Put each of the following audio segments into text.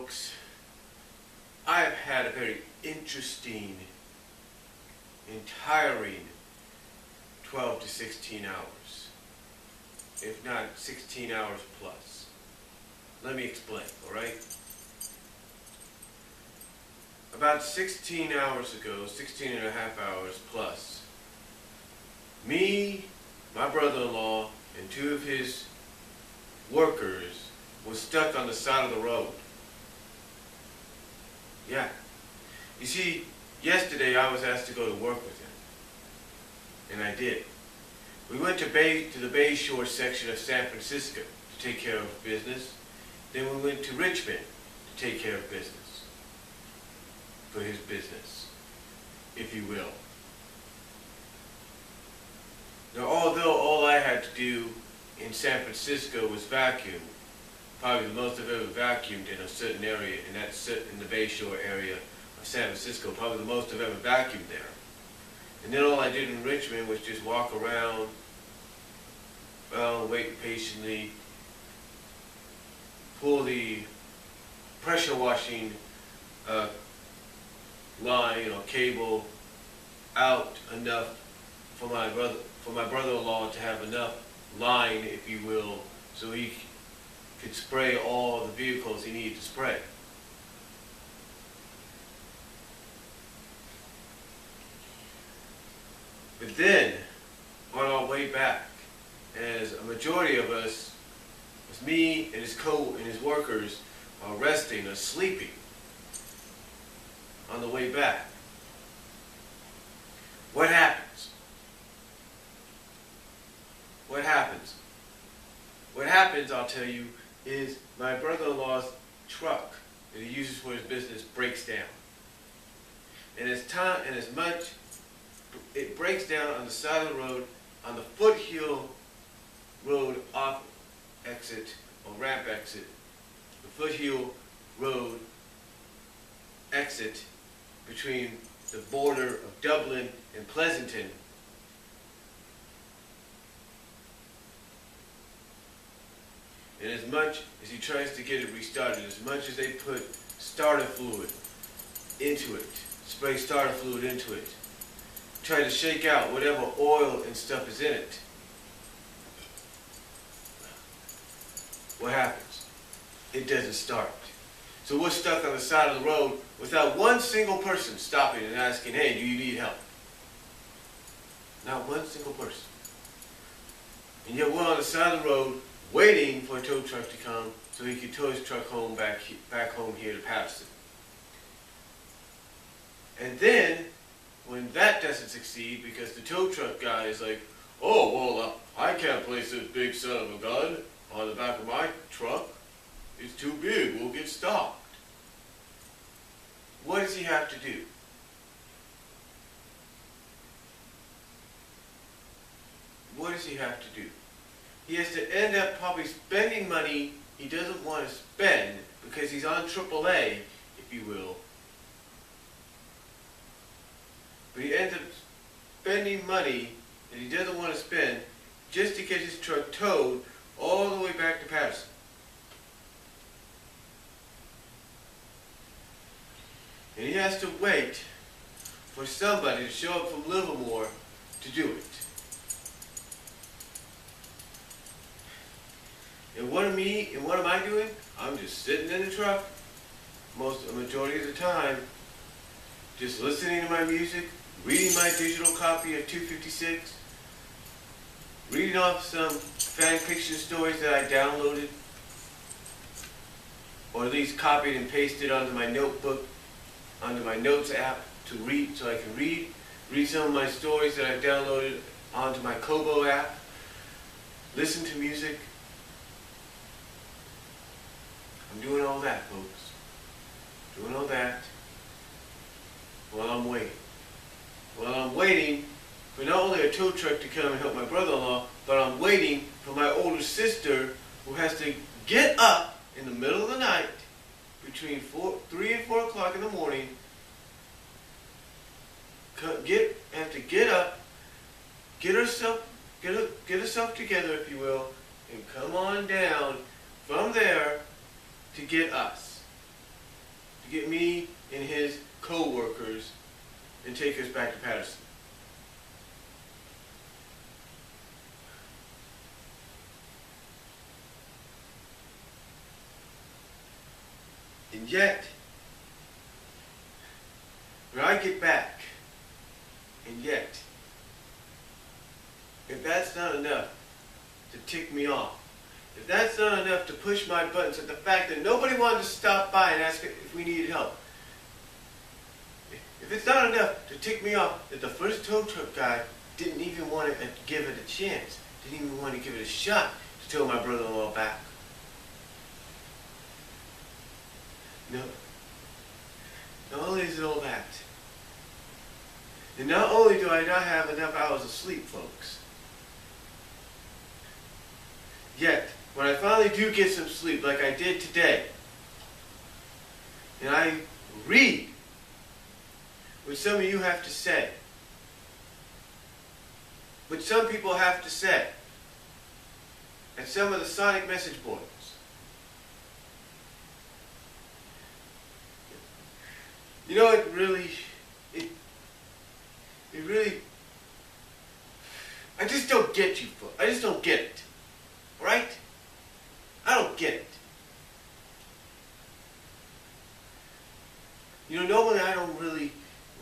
folks, I have had a very interesting and tiring 12 to 16 hours, if not 16 hours plus. Let me explain, all right? About 16 hours ago, 16 and a half hours plus, me, my brother-in-law, and two of his workers were stuck on the side of the road. Yeah. You see, yesterday I was asked to go to work with him. And I did. We went to the Bay Shore section of San Francisco to take care of business. Then we went to Richmond to take care of business. For his business, if you will. Now, although all I had to do in San Francisco was vacuum, probably the most I've ever vacuumed in a certain area, in the Bay Shore area of San Francisco, probably the most I've ever vacuumed there. And then all I did in Richmond was just walk around, wait patiently, pull the pressure washing line or cable out enough for my brother-in-law to have enough line, if you will, so he could spray all the vehicles he needed to spray. But then, on our way back, as a majority of us, as me and his workers, are resting or sleeping on the way back, what happens? What happens? What happens, I'll tell you, is my brother-in-law's truck that he uses for his business breaks down. And as much it breaks down on the side of the road, on the foothill road off exit, or ramp exit, the foothill road exit between the border of Dublin and Pleasanton. And as much as he tries to get it restarted, as much as they put starter fluid into it, spray starter fluid into it, try to shake out whatever oil and stuff is in it, what happens? It doesn't start. So we're stuck on the side of the road without one single person stopping and asking, hey, do you need help? Not one single person. And yet we're on the side of the road waiting for a tow truck to come so he could tow his truck home back home here to Patterson. And then, when that doesn't succeed, because the tow truck guy is like, oh, well, I can't place this big son of a gun on the back of my truck. It's too big. We'll get stopped. What does he have to do? What does he have to do? He has to end up probably spending money he doesn't want to spend because he's on AAA, if you will. But he ends up spending money that he doesn't want to spend just to get his truck towed all the way back to Patterson. And he has to wait for somebody to show up from Livermore to do it. And what am I doing? I'm just sitting in the truck a majority of the time, just listening to my music, reading my digital copy of 256, reading off some fan fiction stories that I downloaded, or at least copied and pasted onto my notebook, onto my notes app to read, so I can read some of my stories that I've downloaded onto my Kobo app, listen to music. I'm doing all that, folks. Doing all that while I'm waiting. While I'm waiting for not only a tow truck to come and help my brother-in-law, but I'm waiting for my older sister who has to get up in the middle of the night between 3 and 4 o'clock in the morning, have to get up, get herself together, if you will, and come on down from there to get us. get me and his co-workers and take us back to Patterson. And yet, when I get back, and yet, if that's not enough to tick me off, if that's not enough to push my buttons at the fact that nobody wanted to stop by and ask if we needed help, if it's not enough to tick me off that the first tow truck guy didn't even want to give it a chance, didn't even want to give it a shot to tow my brother-in-law back. No. Not only is it all that, and not only do I not have enough hours of sleep, folks, yet, when I finally do get some sleep, like I did today, and I read what some of you have to say, what some people have to say, at some of the Sonic message boards, you know, it really, I just don't get you, folks. I just don't get it. Right? I don't get it. You know, normally I don't really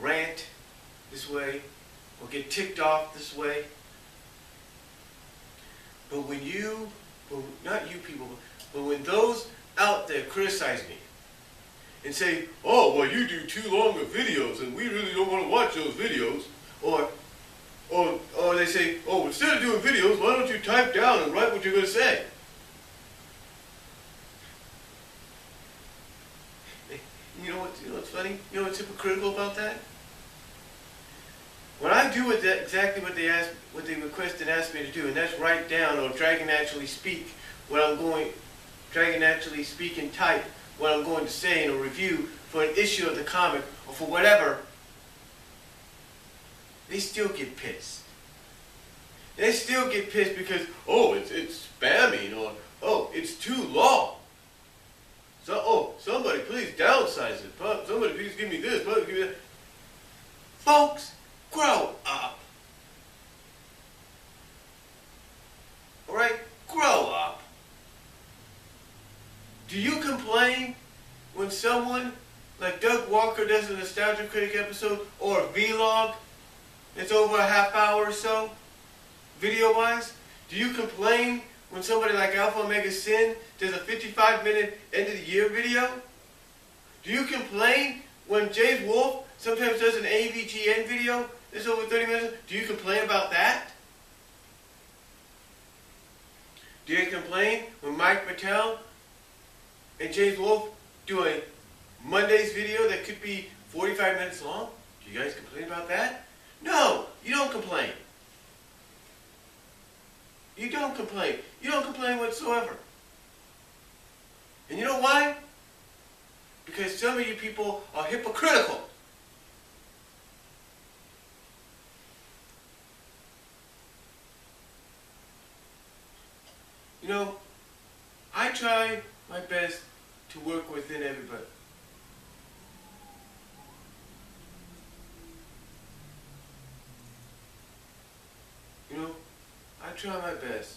rant this way or get ticked off this way. But when you, well, not you people, but when those out there criticize me and say, oh, well, you do too long of videos and we really don't want to watch those videos, or they say, oh, instead of doing videos, why don't you type down and write what you're going to say? You know what's funny? You know what's hypocritical about that? When I do exactly what they request and ask me to do, and that's write down or drag and actually speak and type what I'm going to say in a review for an issue of the comic or for whatever, they still get pissed. They still get pissed because, oh, it's spamming, or, oh, it's too long. So, oh, somebody please downsize it. Somebody please give me this. Give me that. Folks, grow up. All right? Grow up. Do you complain when someone like Doug Walker does a Nostalgia Critic episode or a vlog that's over a half hour or so, video-wise? Do you complain when somebody like Alpha Omega Sin does a 55-minute end-of-the-year video? Do you complain when James Wolfe sometimes does an AVGN video that's over 30 minutes? Do you complain about that? Do you complain when Mike Patel and James Wolfe do a Monday's video that could be 45 minutes long? Do you guys complain about that? No, you don't complain. You don't complain. You don't complain whatsoever. And you know why? Because some of you people are hypocritical. You know, I try my best to work within everybody. You know, I try my best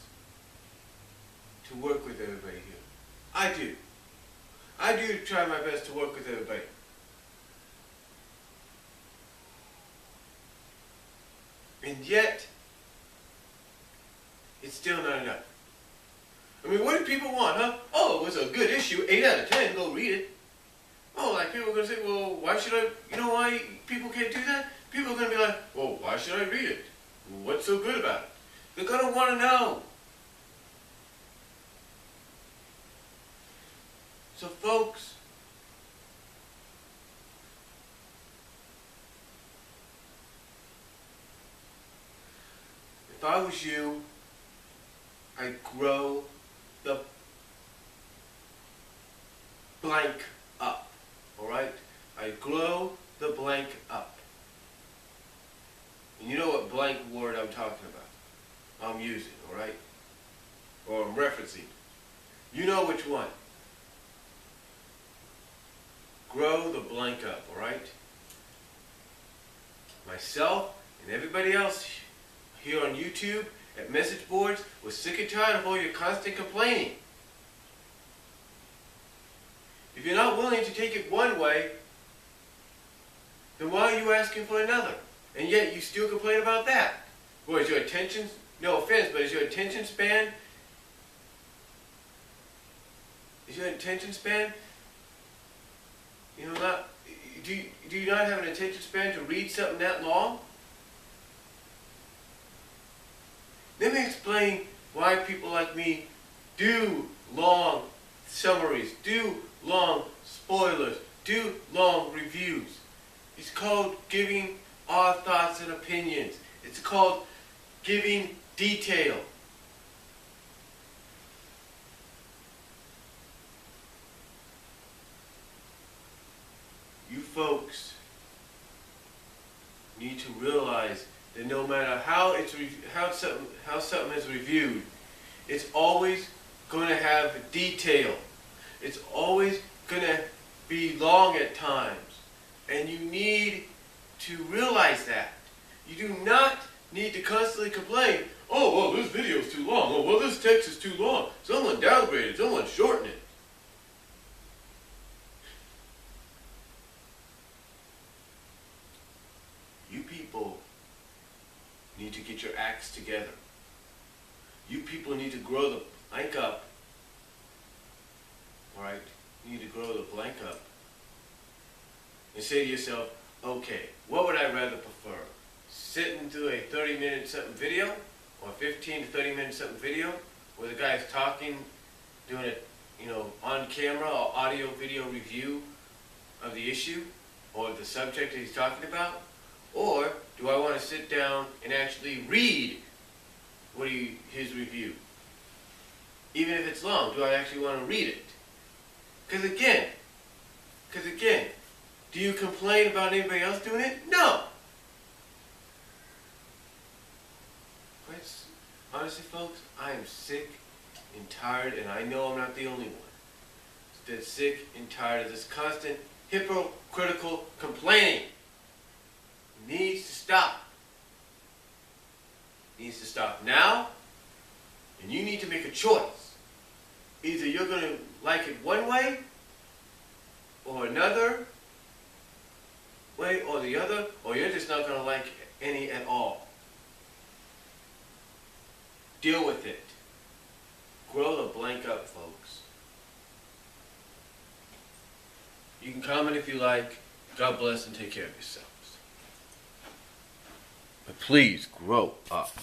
to work with everybody here. I do. I do try my best to work with everybody. And yet, it's still not enough. I mean, what do people want, huh? Oh, it was a good issue, 8 out of 10, go read it. Oh, like people are going to say, well, why should I, you know why people can't do that? People are going to be like, well, why should I read it? What's so good about it? They're going to want to know. So folks, if I was you, I'd grow the blank up, alright? I'd grow the blank up. And you know what blank word I'm talking about? I'm using, alright? Or I'm referencing. You know which one. grow the blank up, all right? Myself and everybody else here on YouTube, at message boards, we're sick and tired of all your constant complaining. If you're not willing to take it one way, then why are you asking for another? And yet you still complain about that. Well, is your attention, no offense, but is your attention span, you know, not, do you not have an attention span to read something that long? Let me explain why people like me do long summaries, do long spoilers, do long reviews. It's called giving our thoughts and opinions. It's called giving detail. You folks need to realize that no matter how something is reviewed, it's always going to have detail. It's always going to be long at times. And you need to realize that. You do not need to constantly complain, oh, well, this video is too long. Oh, well, this text is too long. Someone downgraded. Someone shortened it. You people need to get your acts together. You people need to grow the blank up. All right? You need to grow the blank up. And say to yourself, okay, what would I rather prefer? Sitting through a 30-minute something video, or 15 to 30-minute something video, where the guy's talking, doing a, on camera or audio video review of the issue, or the subject that he's talking about? Or do I want to sit down and actually read his review? Even if it's long, do I actually want to read it? Because again, do you complain about anybody else doing it? No. But honestly, folks, I am sick and tired, and I know I'm not the only one that's sick and tired of this constant hypocritical complaining. It needs to stop. It needs to stop now, and you need to make a choice. Either you're going to like it one way, or another way, or the other, or you're just not going to like any at all. Deal with it. Grow the blank up, folks. You can comment if you like. God bless and take care of yourselves. But please grow up.